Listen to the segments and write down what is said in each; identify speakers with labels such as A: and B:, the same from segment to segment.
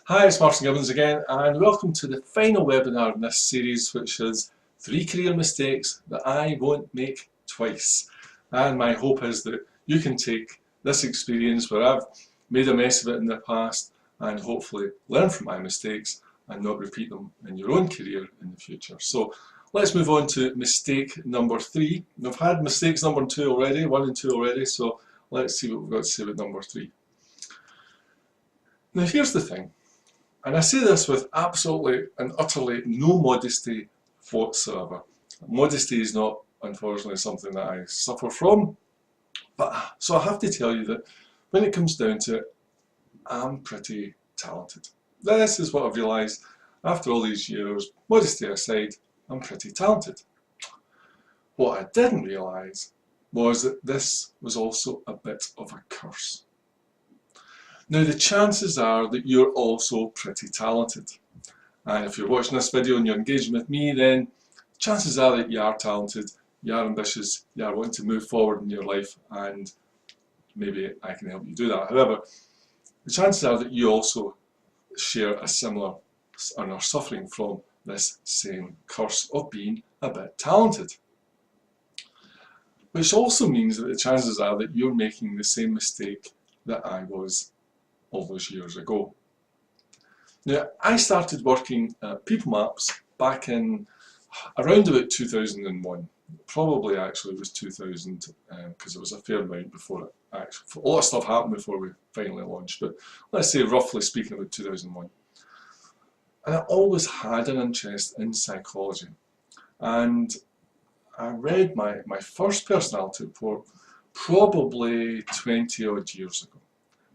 A: Hi, it's Martin Gibbons again, and welcome to the final webinar in this series, which is 3 career mistakes that I won't make twice. And my hope is that you can take this experience where I've made a mess of it in the past and hopefully learn from my mistakes and not repeat them in your own career in the future. So let's move on to mistake number 3. We've had mistakes number 2 already, 1 and 2 already, so let's see what we've got to say about number 3. Now here's the thing. And I say this with absolutely and utterly no modesty whatsoever. Modesty is not, unfortunately, something that I suffer from. But so I have to tell you that when it comes down to it, I'm pretty talented. This is what I've realised after all these years. Modesty aside, I'm pretty talented. What I didn't realise was that this was also a bit of a curse. Now the chances are that you're also pretty talented, and if you're watching this video and you're engaging with me, then chances are that you are talented, you are ambitious, you are wanting to move forward in your life, and maybe I can help you do that. However, the chances are that you also share a similar and are suffering from this same curse of being a bit talented. Which also means that the chances are that you're making the same mistake that I was all those years ago. Now, I started working at People Maps back in around about 2001. Probably actually it was 2000 because it was a fair amount before it actually, a lot of stuff happened before we finally launched, but let's say roughly speaking about 2001. And I always had an interest in psychology, and I read my first personality report probably 20 odd years ago.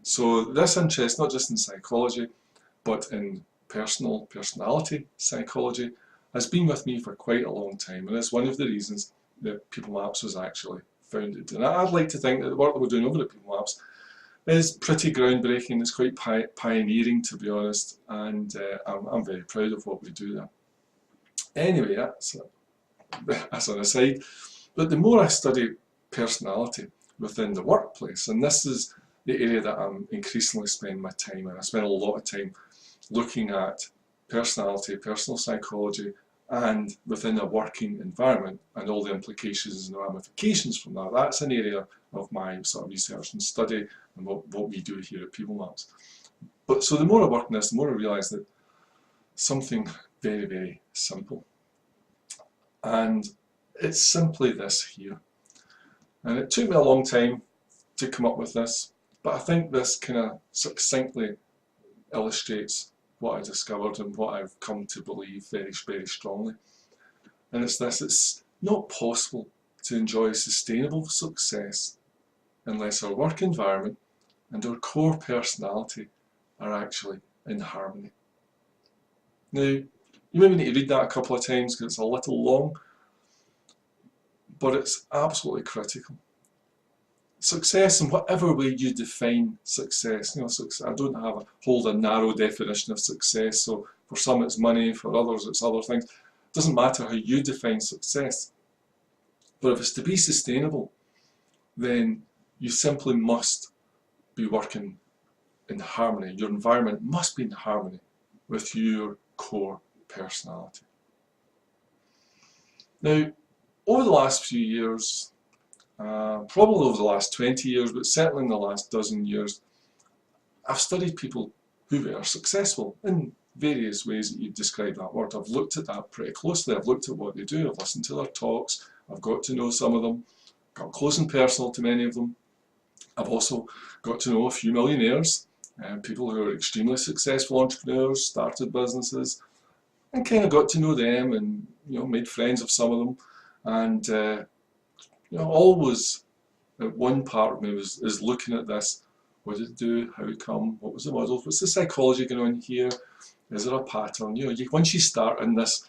A: So this interest, not just in psychology, but in personality psychology, has been with me for quite a long time, and it's one of the reasons that People Maps was actually founded. And I'd like to think that the work that we're doing over at People Maps is pretty groundbreaking. It's quite pioneering, to be honest, and I'm very proud of what we do there. Anyway, that's an aside. But the more I study personality within the workplace, and this is the area that I'm increasingly spending my time in. I spend a lot of time looking at personality, personal psychology, and within a working environment and all the implications and ramifications from that. That's an area of my sort of research and study and what we do here at People Maps. But so the more I work on this, the more I realise that something very, very simple. And it's simply this here. And it took me a long time to come up with this. But I think this kind of succinctly illustrates what I discovered and what I've come to believe very, very strongly. And it's this: it's not possible to enjoy sustainable success unless our work environment and our core personality are actually in harmony. Now, you maybe need to read that a couple of times because it's a little long, but it's absolutely critical. Success, in whatever way you define success, I don't hold a narrow definition of success. So for some it's money, for others it's other things. It doesn't matter how you define success. But if it's to be sustainable, then you simply must be working in harmony. Your environment must be in harmony with your core personality. Now, over the last few years, probably over the last 20 years, but certainly in the last dozen years, I've studied people who are successful in various ways that you've described that word. I've looked at that pretty closely. I've looked at what they do. I've listened to their talks. I've got to know some of them. Got close and personal to many of them. I've also got to know a few millionaires, people who are extremely successful entrepreneurs, started businesses, and kind of got to know them and made friends of some of them. And always one part of me is looking at this. What did it do? How it come? What was the model? What's the psychology going on here? Is there a pattern? Once you start in this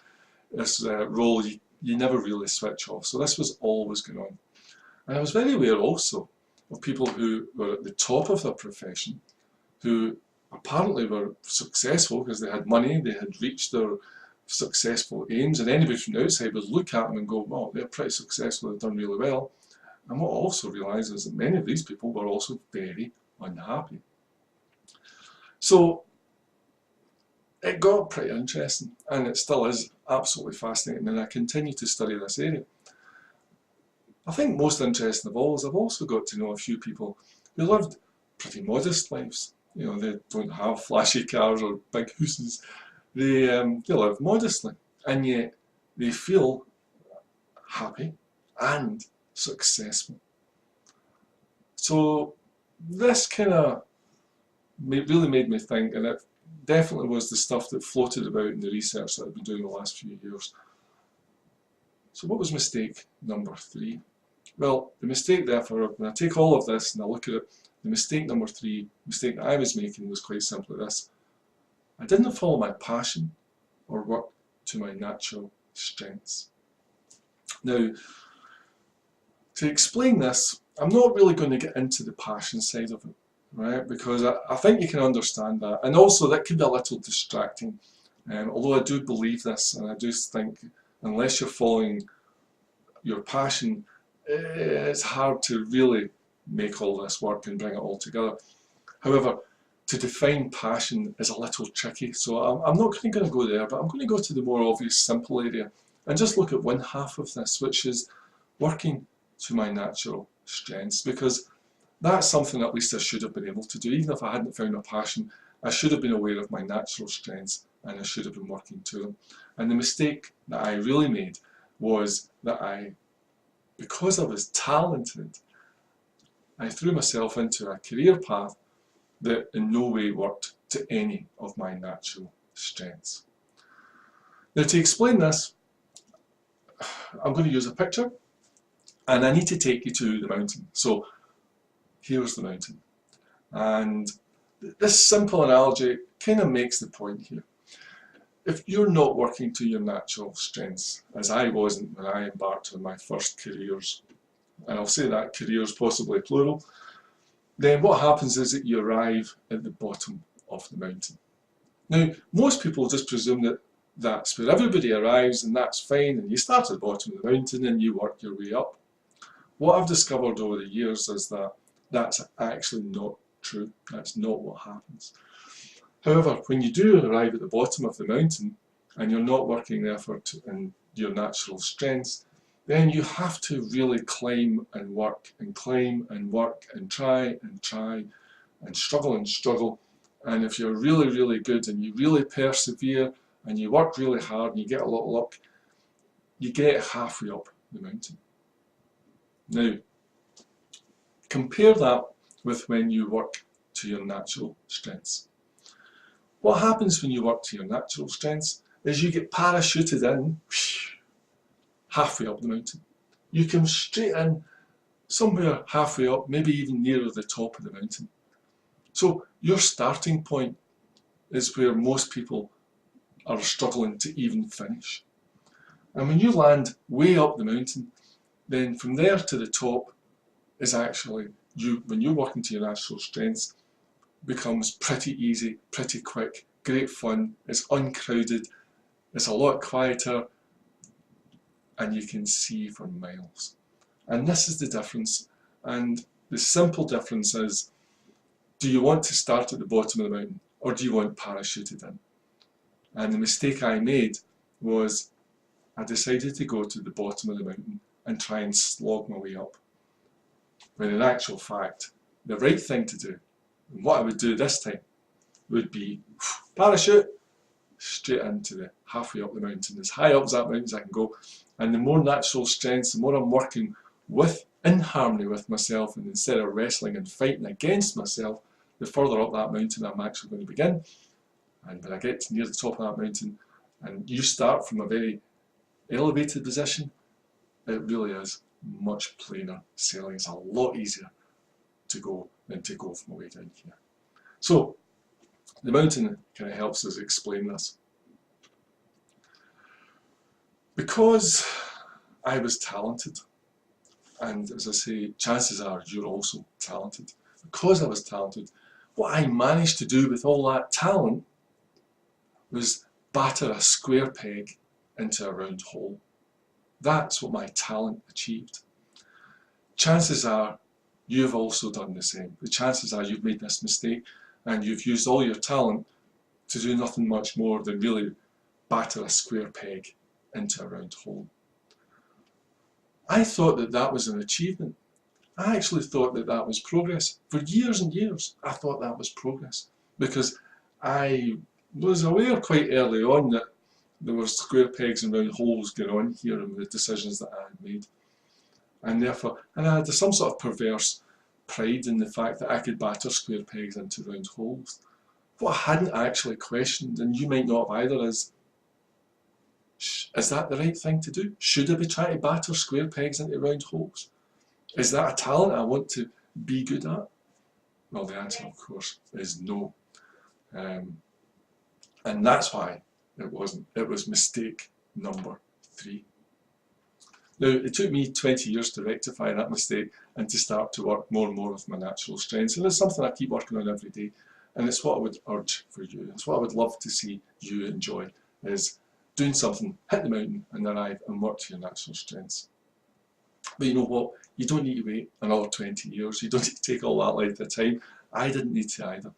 A: role, you never really switch off. So this was always going on. And I was very aware also of people who were at the top of their profession, who apparently were successful because they had money, they had reached their successful aims, and anybody from the outside would look at them and go, well, they're pretty successful, they've done really well. And what I also realised is that many of these people were also very unhappy. So it got pretty interesting, and it still is absolutely fascinating, and I continue to study this area. I think most interesting of all is I've also got to know a few people who lived pretty modest lives. You know, they don't have flashy cars or big houses. They live modestly, and yet they feel happy and successful. So this kind of really made me think, and it definitely was the stuff that floated about in the research that I've been doing the last few years. So what was mistake number 3? Well, the mistake, therefore, when I take all of this and I look at it, the mistake number 3, mistake that I was making, was quite simply this: I didn't follow my passion or work to my natural strengths. Now, to explain this, I'm not really going to get into the passion side of it, right? Because I think you can understand that, and also that can be a little distracting. Although I do believe this, and I do think unless you're following your passion, it's hard to really make all this work and bring it all together. However, to define passion is a little tricky, so I'm not going to go there, but I'm going to go to the more obvious, simple area and just look at one half of this, which is working to my natural strengths, because that's something at least I should have been able to do. Even if I hadn't found a passion, I should have been aware of my natural strengths and I should have been working to them. And the mistake that I really made was that because I was talented, I threw myself into a career path that in no way worked to any of my natural strengths. Now, to explain this, I'm going to use a picture, and I need to take you to the mountain. So here's the mountain, and this simple analogy kind of makes the point here. If you're not working to your natural strengths, as I wasn't when I embarked on my first careers, and I'll say that careers possibly plural, then what happens is that you arrive at the bottom of the mountain. Now, most people just presume that that's where everybody arrives and that's fine, and you start at the bottom of the mountain and you work your way up. What I've discovered over the years is that that's actually not true. That's not what happens. However, when you do arrive at the bottom of the mountain and you're not working the effort in your natural strengths, then you have to really climb and work and climb and work and try and struggle. And if you're really, really good and you really persevere and you work really hard and you get a lot of luck, you get halfway up the mountain. Now, compare that with when you work to your natural strengths. What happens when you work to your natural strengths is you get parachuted in halfway up the mountain. You come straight in somewhere halfway up, maybe even nearer the top of the mountain. So your starting point is where most people are struggling to even finish. And when you land way up the mountain, then from there to the top is actually when you're working to your natural strengths, becomes pretty easy, pretty quick, great fun, it's uncrowded, it's a lot quieter, and you can see for miles. And this is the difference, and the simple difference is, do you want to start at the bottom of the mountain, or do you want parachuted in? And the mistake I made was I decided to go to the bottom of the mountain and try and slog my way up, when in actual fact the right thing to do, and what I would do this time, would be parachute straight into the halfway up the mountain, as high up as that mountain as I can go. And the more natural strengths, the more I'm working in harmony with myself, and instead of wrestling and fighting against myself, the further up that mountain I'm actually going to begin. And when I get near the top of that mountain, and you start from a very elevated position, it really is much plainer sailing. It's a lot easier to go than to go from way down here. So the mountain kind of helps us explain this. Because I was talented, and as I say, chances are you're also talented. Because I was talented, what I managed to do with all that talent was batter a square peg into a round hole. That's what my talent achieved. Chances are you've also done the same. The chances are you've made this mistake and you've used all your talent to do nothing much more than really batter a square peg into a round hole. I thought that that was an achievement. I actually thought that that was progress. For years and years, I thought that was progress, because I was aware quite early on that there were square pegs and round holes going on here in the decisions that I had made. And therefore, I had some sort of perverse pride in the fact that I could batter square pegs into round holes. What I hadn't actually questioned, and you might not have either, is that the right thing to do? Should I be trying to batter square pegs into round holes? Is that a talent I want to be good at? Well, the answer, of course, is no. And that's why it wasn't. It was mistake number 3. Now, it took me 20 years to rectify that mistake and to start to work more and more with my natural strengths. And it's something I keep working on every day. And it's what I would urge for you. It's what I would love to see you enjoy, is doing something, hit the mountain and arrive and work to your natural strengths. But you know what? You don't need to wait another 20 years. You don't need to take all that length of time. I didn't need to either.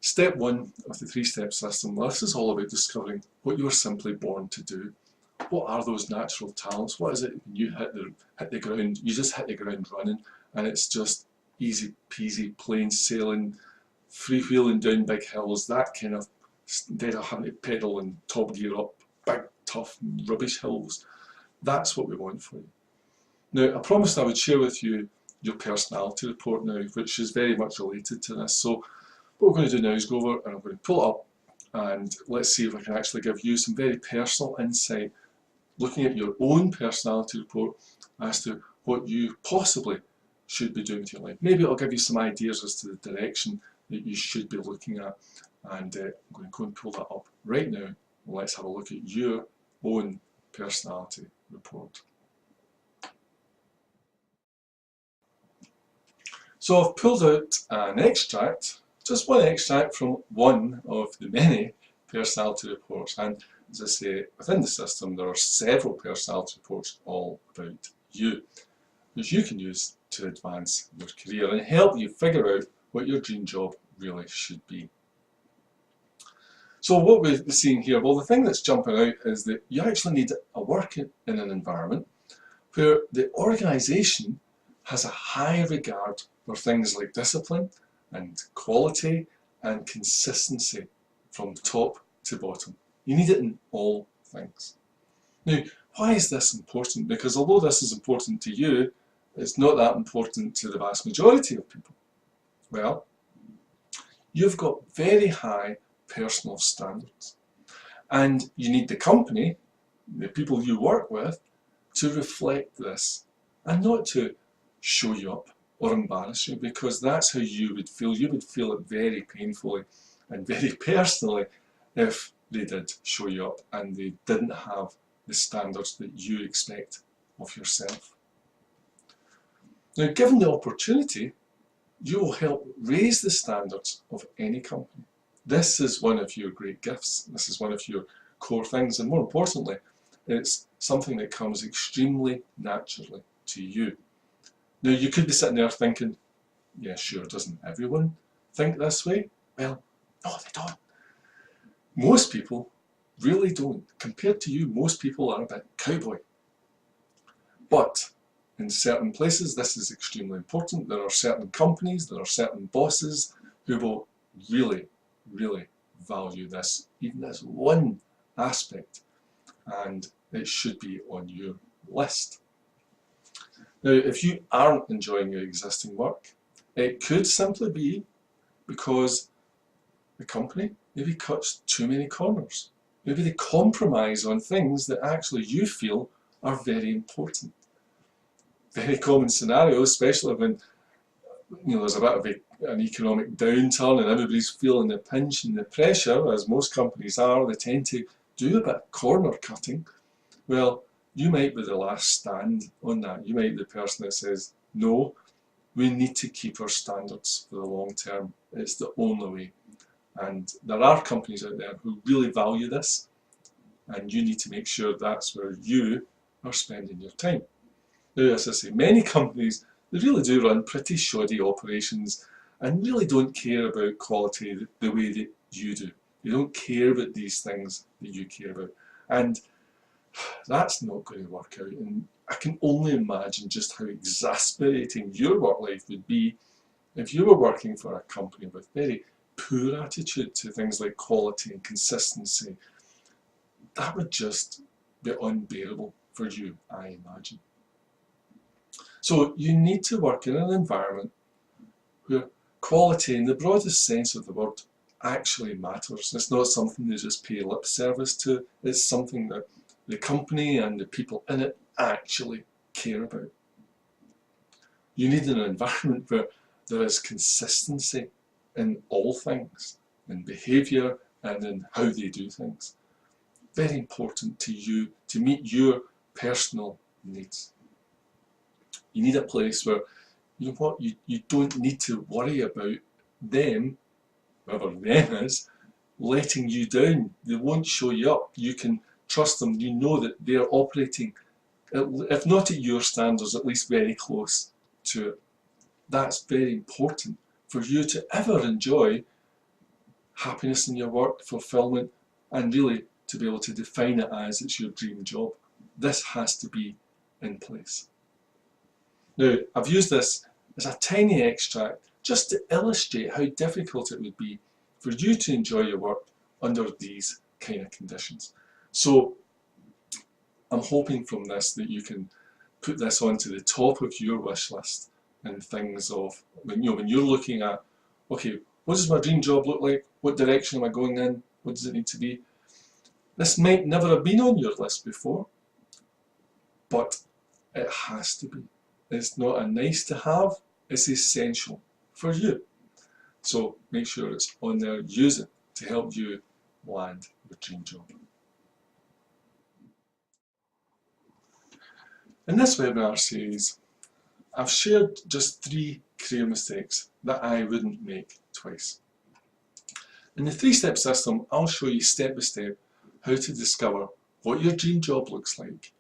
A: Step 1 of the 3-step system, well, this is all about discovering what you were simply born to do. What are those natural talents? What is it when you hit the ground? You just hit the ground running, and it's just easy peasy, plain sailing, freewheeling down big hills, that kind of, instead of having to pedal and top gear up big, tough, rubbish hills. That's what we want for you. Now, I promised I would share with you your personality report now, which is very much related to this. So what we're going to do now is go over and I'm going to pull it up, and let's see if I can actually give you some very personal insight, looking at your own personality report as to what you possibly should be doing with your life. Maybe it'll give you some ideas as to the direction that you should be looking at. And I'm going to go and pull that up right now. Let's have a look at your own personality report. So I've pulled out an extract, just one extract from one of the many personality reports. And as I say, within the system there are several personality reports all about you, which you can use to advance your career and help you figure out what your dream job really should be. So what we're seeing here, well, the thing that's jumping out is that you actually need a work in an environment where the organisation has a high regard for things like discipline and quality and consistency from top to bottom. You need it in all things. Now, why is this important? Because although this is important to you, it's not that important to the vast majority of people. Well, you've got very high personal standards, and you need the company, the people you work with, to reflect this and not to show you up or embarrass you, because that's how you would feel. You would feel it very painfully and very personally if they did show you up and they didn't have the standards that you expect of yourself. Now, given the opportunity, you will help raise the standards of any company. This is one of your great gifts. This is one of your core things, and more importantly, it's something that comes extremely naturally to you. Now, you could be sitting there thinking, yeah, sure, doesn't everyone think this way? Well, no, they don't. Most people really don't. Compared to you, most people are a bit cowboy. But in certain places, this is extremely important. There are certain companies, there are certain bosses who will really, really value this, even as one aspect, and it should be on your list. Now, if you aren't enjoying your existing work, it could simply be because the company maybe cuts too many corners. Maybe they compromise on things that actually you feel are very important. Very common scenario, especially when there's a bit of an economic downturn and everybody's feeling the pinch and the pressure, as most companies are. They tend to do a bit of corner cutting. Well, you might be the last stand on that. You might be the person that says, no, we need to keep our standards for the long term. It's the only way. And there are companies out there who really value this, and you need to make sure that's where you are spending your time. Now, as I say, many companies, they really do run pretty shoddy operations and really don't care about quality the way that you do. They don't care about these things that you care about. And that's not going to work out. And I can only imagine just how exasperating your work life would be if you were working for a company with very poor attitude to things like quality and consistency. That would just be unbearable for you, I imagine. So you need to work in an environment where quality, in the broadest sense of the word, actually matters. It's not something you just pay lip service to. It's something that the company and the people in it actually care about. You need an environment where there is consistency in all things, in behaviour and in how they do things. Very important to you to meet your personal needs. You need a place where, you know what, you don't need to worry about them, whoever them is, letting you down. They won't show you up. You can trust them. You know that they're operating, if not at your standards, at least very close to it. That's very important for you to ever enjoy happiness in your work, fulfillment, and really to be able to define it as it's your dream job. This has to be in place. Now, I've used this as a tiny extract just to illustrate how difficult it would be for you to enjoy your work under these kind of conditions. So I'm hoping from this that you can put this onto the top of your wish list and things of, when you're looking at, okay, what does my dream job look like? What direction am I going in? What does it need to be? This might never have been on your list before, but it has to be. It's not a nice to have, it's essential for you. So make sure it's on there, use it to help you land your dream job. In this webinar series, I've shared just 3 career mistakes that I wouldn't make twice. In the 3-step system, I'll show you step by step how to discover what your dream job looks like,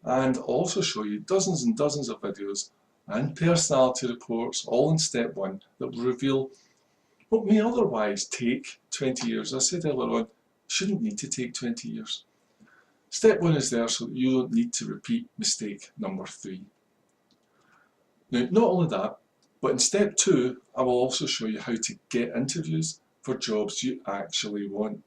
A: and also show you dozens and dozens of videos and personality reports, all in step 1, that will reveal what may otherwise take 20 years. As I said earlier on, shouldn't need to take 20 years. Step 1 is there so that you don't need to repeat mistake number 3. Now, not only that, but in step 2, I will also show you how to get interviews for jobs you actually want.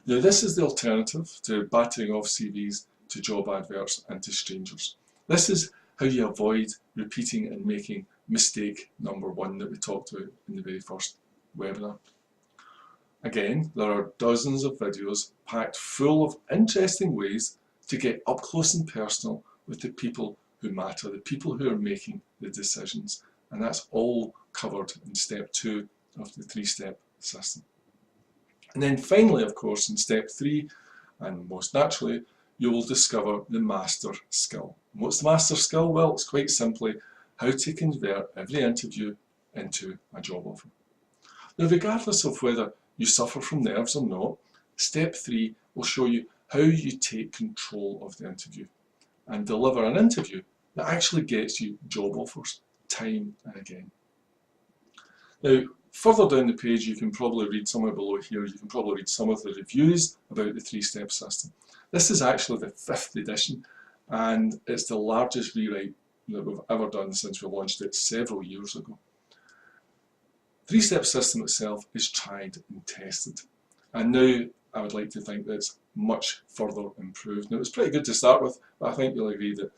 A: Now, this is the alternative to battering off CVs to job adverts and to strangers. This is how you avoid repeating and making mistake number 1 that we talked about in the very first webinar. Again, there are dozens of videos packed full of interesting ways to get up close and personal with the people who matter, the people who are making the decisions, and that's all covered in step 2 of the 3-step system. And then finally, of course, in step 3, and most naturally, you will discover the master skill. What's the master skill? Well, it's quite simply how to convert every interview into a job offer. Now, regardless of whether you suffer from nerves or not, step 3 will show you how you take control of the interview and deliver an interview that actually gets you job offers time and again. Now, further down the page, you can probably read somewhere below here, you can probably read some of the reviews about the 3-step system. This is actually the 5th edition, and it's the largest rewrite that we've ever done since we launched it several years ago. 3-step system itself is tried and tested, and now I would like to think that it's much further improved. Now, it was pretty good to start with, but I think you'll agree that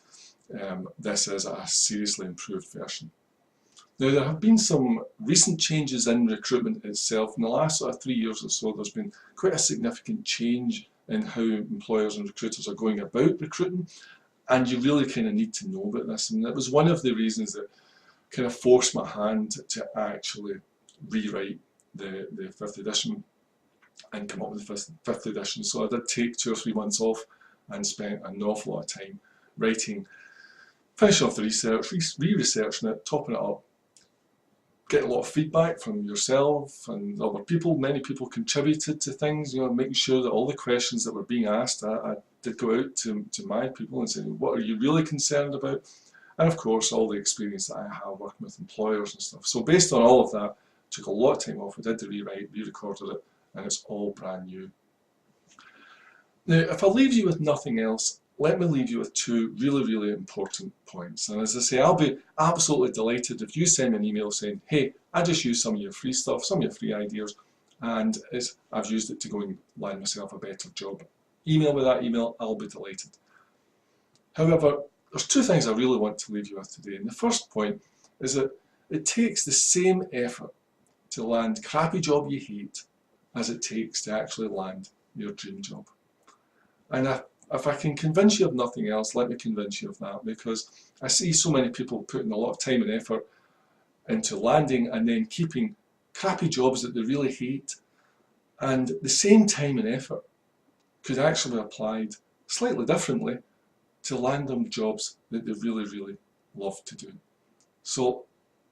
A: this is a seriously improved version. Now, there have been some recent changes in recruitment itself. In the last sort of 3 years or so, there's been quite a significant change in how employers and recruiters are going about recruiting, and you really kind of need to know about this. And it was one of the reasons that kind of forced my hand to actually rewrite the 5th edition and come up with the 5th edition. So I did take 2 or 3 months off and spent an awful lot of time writing, finishing off the research, re-researching it, topping it up, get a lot of feedback from yourself and other people. Many people contributed to things, making sure that all the questions that were being asked, I did go out to my people and say, what are you really concerned about? And of course, all the experience that I have working with employers and stuff. So based on all of that, took a lot of time off, I did the rewrite, re-recorded it, and it's all brand new. Now, if I leave you with nothing else, let me leave you with two really, really important points. And as I say, I'll be absolutely delighted if you send me an email saying, hey, I just used some of your free stuff, some of your free ideas, and I've used it to go and land myself a better job. Email me that email, I'll be delighted. However, there's two things I really want to leave you with today. And the first point is that it takes the same effort to land a crappy job you hate as it takes to actually land your dream job. And if I can convince you of nothing else, let me convince you of that, because I see so many people putting a lot of time and effort into landing and then keeping crappy jobs that they really hate. And the same time and effort could actually be applied slightly differently to land them jobs that they really, really love to do. So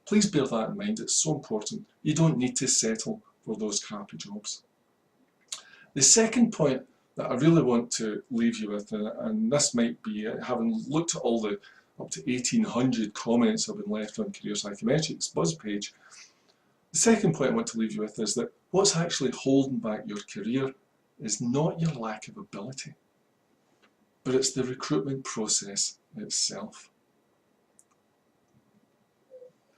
A: please bear that in mind, it's so important. You don't need to settle for those crappy jobs. The second point that I really want to leave you with, and this might be, having looked at all the up to 1,800 comments that have been left on Career Psychometrics Buzz page, the second point I want to leave you with is that what's actually holding back your career is not your lack of ability, but it's the recruitment process itself.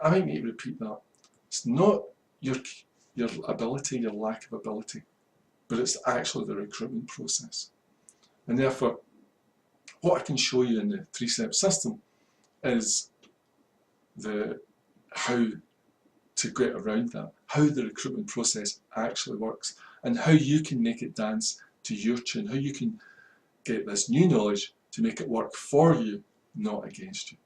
A: I might need to repeat that. It's not your ability, your lack of ability, but it's actually the recruitment process. And therefore, what I can show you in the 3-step system is how to get around that, how the recruitment process actually works, and how you can make it dance to your tune, how you can get this new knowledge to make it work for you, not against you.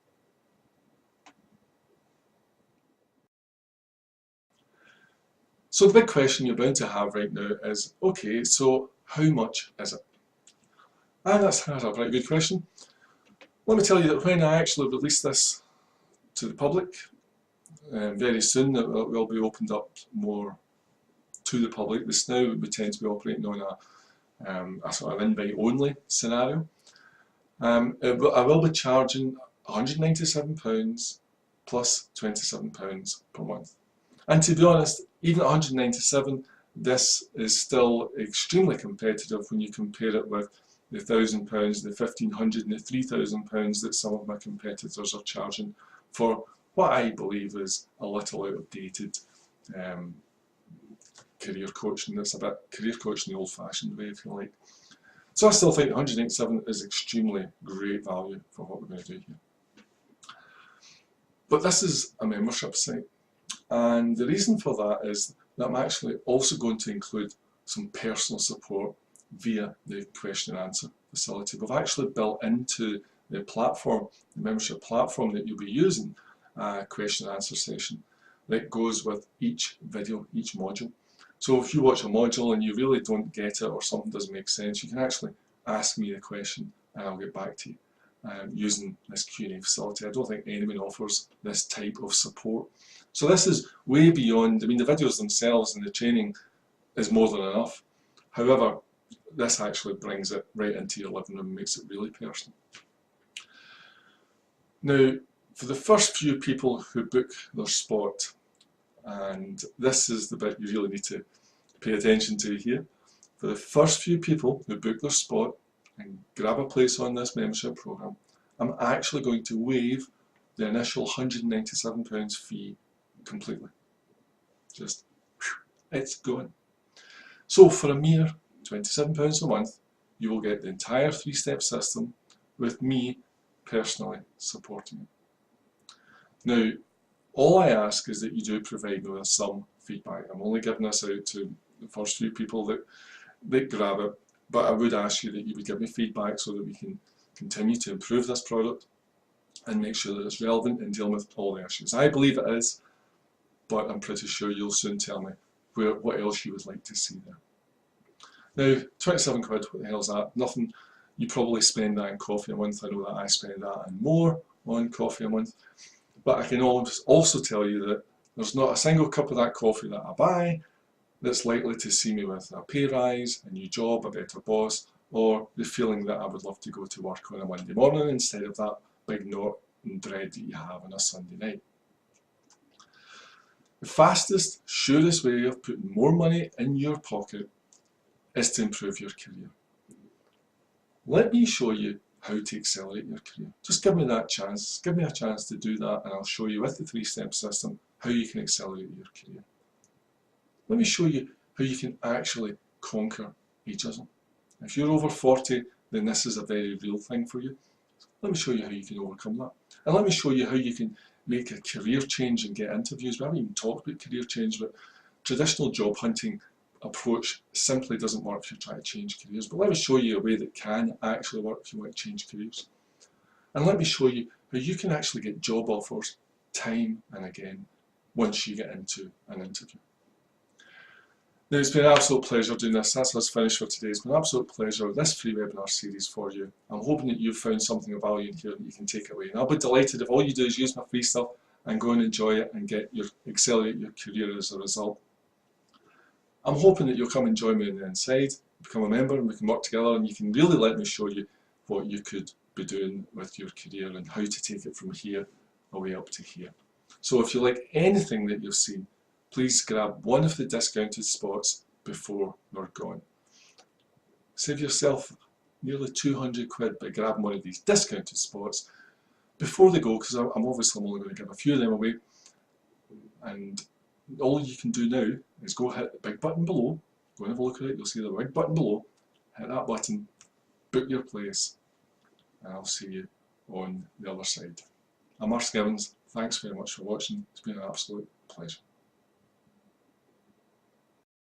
A: So the big question you're bound to have right now is, okay, so how much is it? And that's a very good question. Let me tell you that when I actually release this to the public, very soon it will be opened up more to the public. This now we tend to be operating on a sort of invite-only scenario. I will be charging £197 plus £27 per month. And to be honest, even at £197, this is still extremely competitive when you compare it with the £1,000, the £1,500 and the £3,000 that some of my competitors are charging for what I believe is a little out of dated career coaching. That's a bit career coaching the old-fashioned way, if you like. So I still think £197 is extremely great value for what we're going to do here. But this is a membership site, and the reason for that is that I'm actually also going to include some personal support via the question and answer facility. We've actually built into the platform, the membership platform, that you'll be using a question and answer session that goes with each video, each module. So if you watch a module and you really don't get it or something doesn't make sense, you can actually ask me the question and I'll get back to you using this Q&A facility. I don't think anyone offers this type of support. So this is way beyond, I mean, the videos themselves and the training is more than enough. However, this actually brings it right into your living room and makes it really personal. Now, for the first few people who book their spot, and this is the bit you really need to pay attention to here, for the first few people who book their spot and grab a place on this membership program, I'm actually going to waive the initial £197 fee completely. Just, it's gone. So for a mere £27 a month, you will get the entire 3-step system with me personally supporting it. Now, all I ask is that you do provide me with some feedback. I'm only giving this out to the first few people that grab it, but I would ask you that you would give me feedback so that we can continue to improve this product and make sure that it's relevant and dealing with all the issues. I believe it is, but I'm pretty sure you'll soon tell me what else you would like to see there. Now, 27 quid, what the hell is that? Nothing. You probably spend that on coffee a month. I know that I spend that and more on coffee a month. But I can also tell you that there's not a single cup of that coffee that I buy that's likely to see me with a pay rise, a new job, a better boss, or the feeling that I would love to go to work on a Monday morning instead of that big knot and dread that you have on a Sunday night. The fastest, surest way of putting more money in your pocket is to improve your career. Let me show you how to accelerate your career. Just give me that chance. Give me a chance to do that, and I'll show you with the 3-step system how you can accelerate your career. Let me show you how you can actually conquer ageism. If you're over 40, then this is a very real thing for you. Let me show you how you can overcome that. And let me show you how you can make a career change and get interviews. We haven't even talked about career change, but traditional job hunting approach simply doesn't work if you're trying to change careers. But let me show you a way that can actually work if you want to change careers. And let me show you how you can actually get job offers time and again once you get into an interview. Now, it's been an absolute pleasure doing this. That's us finished for today. It's been an absolute pleasure, this free webinar series for you. I'm hoping that you've found something of value in here that you can take away. And I'll be delighted if all you do is use my free stuff and go and enjoy it and accelerate your career as a result. I'm hoping that you'll come and join me on the inside, become a member, and we can work together, and you can really let me show you what you could be doing with your career and how to take it from here away up to here. So if you like anything that you've seen, please grab one of the discounted spots before they're gone. Save yourself nearly 200 quid by grabbing one of these discounted spots before they go, because I'm only going to give a few of them away. And all you can do now is go hit the big button below, go and have a look at it, you'll see the big button below, hit that button, book your place, and I'll see you on the other side. I'm Mark Evans, thanks very much for watching, it's been an absolute pleasure.